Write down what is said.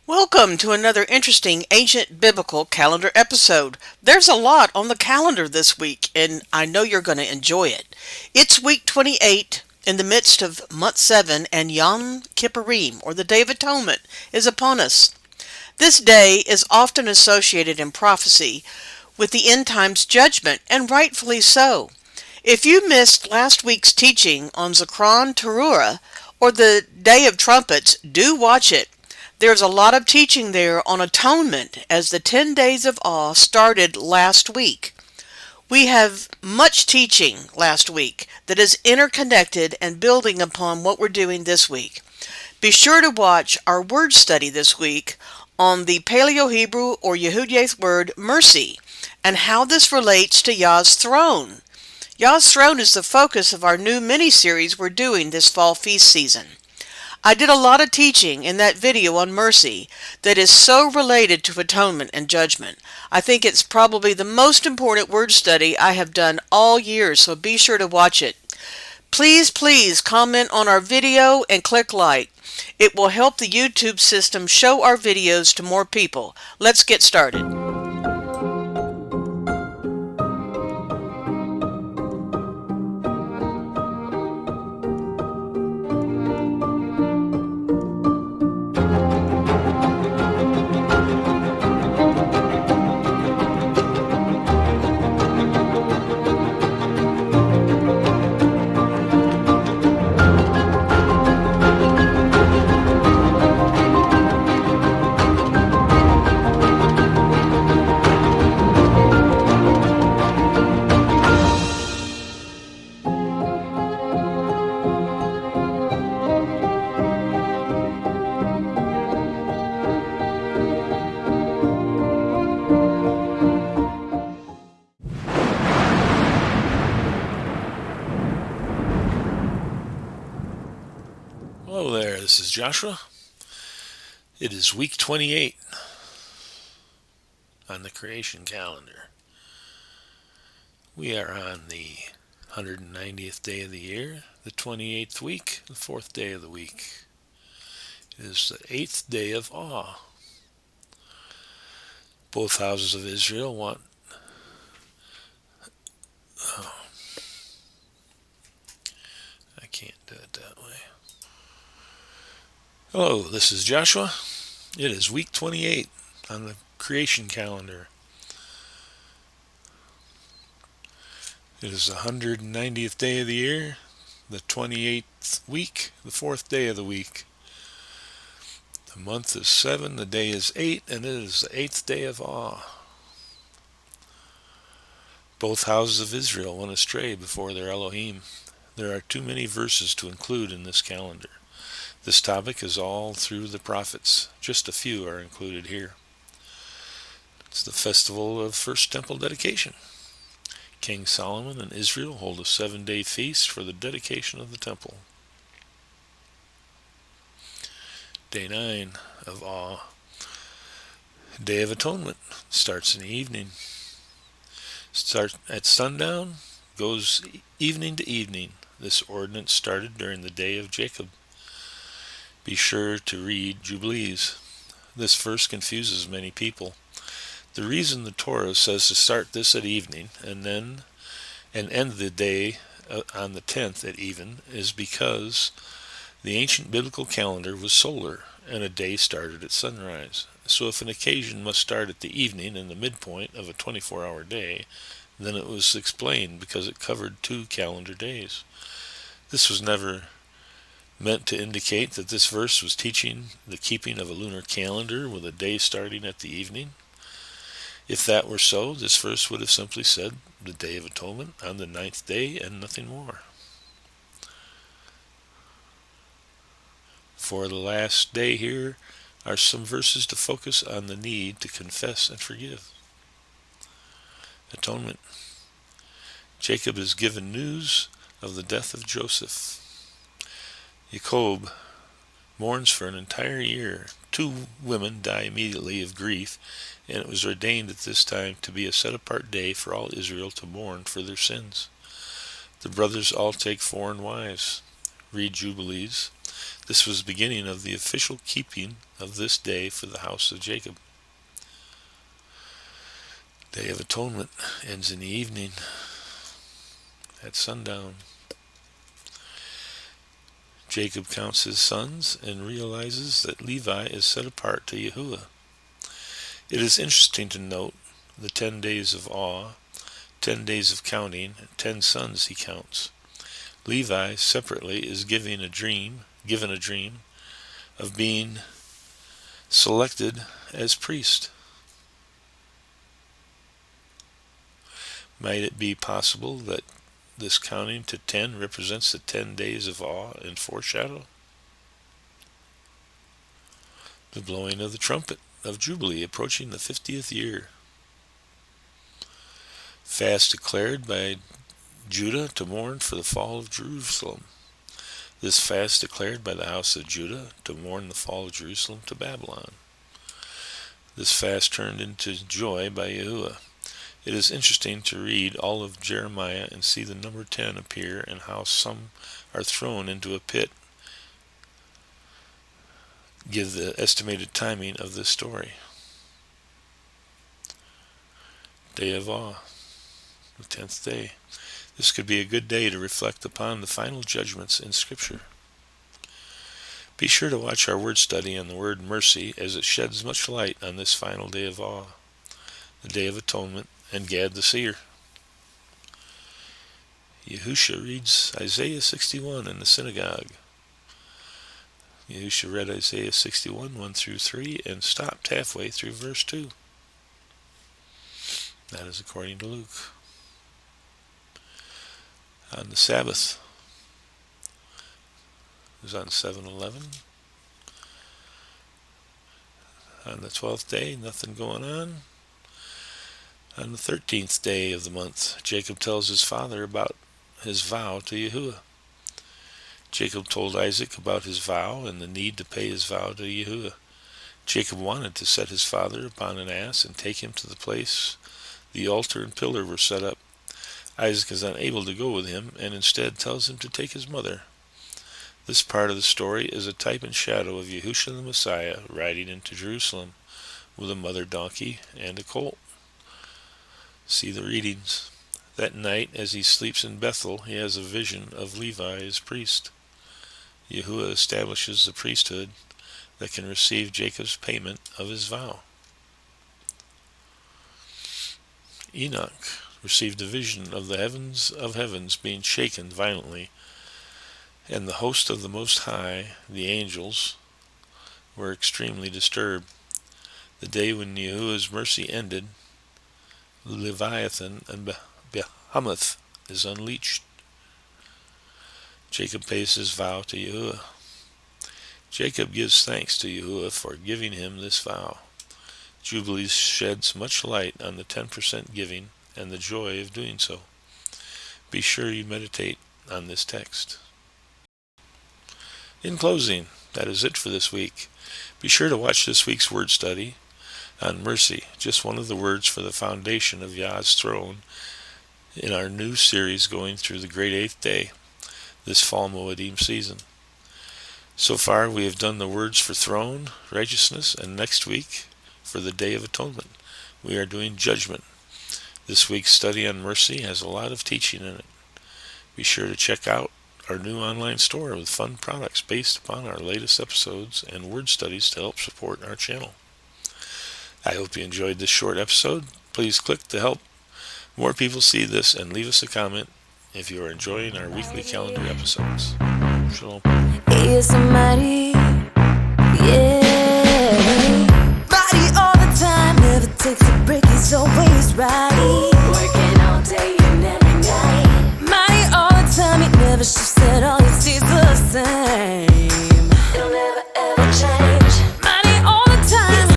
Welcome to another interesting ancient biblical calendar episode. There's a lot on the calendar this week, and I know you're going to enjoy it. It's week 28 in the midst of month 7, and Yom Kippurim, or the Day of Atonement, is upon us. This day is often associated in prophecy with the end times judgment, and rightfully so. If you missed last week's teaching on Yom Teruah, or the Day of Trumpets, do watch it. There's a lot of teaching there on atonement as the 10 days of awe started last week. We have much teaching last week that is interconnected and building upon what we're doing this week. Be sure to watch our word study this week on the Paleo-Hebrew or Yehudia's word mercy and how this relates to Yah's throne. Yah's throne is the focus of our new mini-series we're doing this fall feast season. I did a lot of teaching in that video on mercy that is so related to atonement and judgment. I think it's probably the most important word study I have done all year, so be sure to watch it. Please comment on our video and click like. It will help the YouTube system show our videos to more people. Let's get started. Hello there, this is Joshua. It is week 28 on the creation calendar. We are on the 190th day of the year, the 28th week, the 4th day of the week. It is the 8th day of awe. Both houses of Israel want... Oh, I can't do it that way. Hello, this is Joshua. It is week 28 on the creation calendar. It is the 190th day of the year, the 28th week, the 4th day of the week. The month is 7, the day is 8, and it is the 8th day of awe. Both houses of Israel went astray before their Elohim. There are too many verses to include in this calendar. This topic is all through the prophets. Just a few are included here. It's the festival of First Temple dedication. King Solomon and Israel hold a 7-day feast for the dedication of the temple. Day 9 of awe. Day of Atonement starts in the evening. Starts at sundown, goes evening to evening. This ordinance started during the day of Jacob. Be sure to read Jubilees. This verse confuses many people. The reason the Torah says to start this at evening and end the day on the 10th at even is because the ancient biblical calendar was solar and a day started at sunrise. So if an occasion must start at the evening in the midpoint of a 24-hour day, then it was explained because it covered 2 calendar days. This was never meant to indicate that this verse was teaching the keeping of a lunar calendar with a day starting at the evening. If that were so, this verse would have simply said the Day of Atonement on the 9th day and nothing more. For the last day here are some verses to focus on the need to confess and forgive. Atonement. Jacob is given news of the death of Joseph. Jacob mourns for an entire year. 2 women die immediately of grief, and it was ordained at this time to be a set-apart day for all Israel to mourn for their sins. The brothers all take foreign wives. Read Jubilees. This was the beginning of the official keeping of this day for the house of Jacob. Day of Atonement ends in the evening at sundown. Jacob counts his sons and realizes that Levi is set apart to Yahuwah. It is interesting to note the 10 days of awe, 10 days of counting, 10 sons he counts. Levi separately is given a dream of being selected as priest. Might it be possible that this counting to 10 represents the 10 days of awe and foreshadow? The blowing of the trumpet of Jubilee approaching the 50th year. Fast declared by Judah to mourn for the fall of Jerusalem. This fast declared by the house of Judah to mourn the fall of Jerusalem to Babylon. This fast turned into joy by Yahuwah. It is interesting to read all of Jeremiah and see the number 10 appear and how some are thrown into a pit. Give the estimated timing of this story. Day of Awe, the 10th day. This could be a good day to reflect upon the final judgments in Scripture. Be sure to watch our word study on the word mercy as it sheds much light on this final day of awe, the Day of Atonement, and Gad the Seer. Yeshua reads Isaiah 61 in the synagogue. Yeshua read Isaiah 61, 1 through 3, and stopped halfway through verse 2. That is according to Luke. On the Sabbath, it was on 7/11. On the 12th day, nothing going on. On the 13th day of the month, Jacob tells his father about his vow to Yahuwah. Jacob told Isaac about his vow and the need to pay his vow to Yahuwah. Jacob wanted to set his father upon an ass and take him to the place the altar and pillar were set up. Isaac is unable to go with him and instead tells him to take his mother. This part of the story is a type and shadow of Yahushua the Messiah riding into Jerusalem with a mother donkey and a colt. See the readings. That night, as he sleeps in Bethel, he has a vision of Levi as priest. Yahuwah establishes the priesthood that can receive Jacob's payment of his vow. Enoch received a vision of the heavens of heavens being shaken violently, and the host of the Most High, the angels, were extremely disturbed. The day when Yahuwah's mercy ended, Leviathan and Behemoth is unleashed. Jacob pays his vow to Yahuwah. Jacob gives thanks to Yahuwah for giving him this vow. Jubilees sheds much light on the 10% giving and the joy of doing so. Be sure you meditate on this text. In closing, that is it for this week. Be sure to watch this week's word study on mercy, just one of the words for the foundation of Yah's throne in our new series going through the Great Eighth Day, this fall Moedim season. So far we have done the words for throne, righteousness, and next week for the Day of Atonement we are doing judgment. This week's study on mercy has a lot of teaching in it. Be sure to check out our new online store with fun products based upon our latest episodes and word studies to help support our channel. I hope you enjoyed this short episode. Please click to help more people see this and leave us a comment if you are enjoying our weekly calendar episodes. Shalom.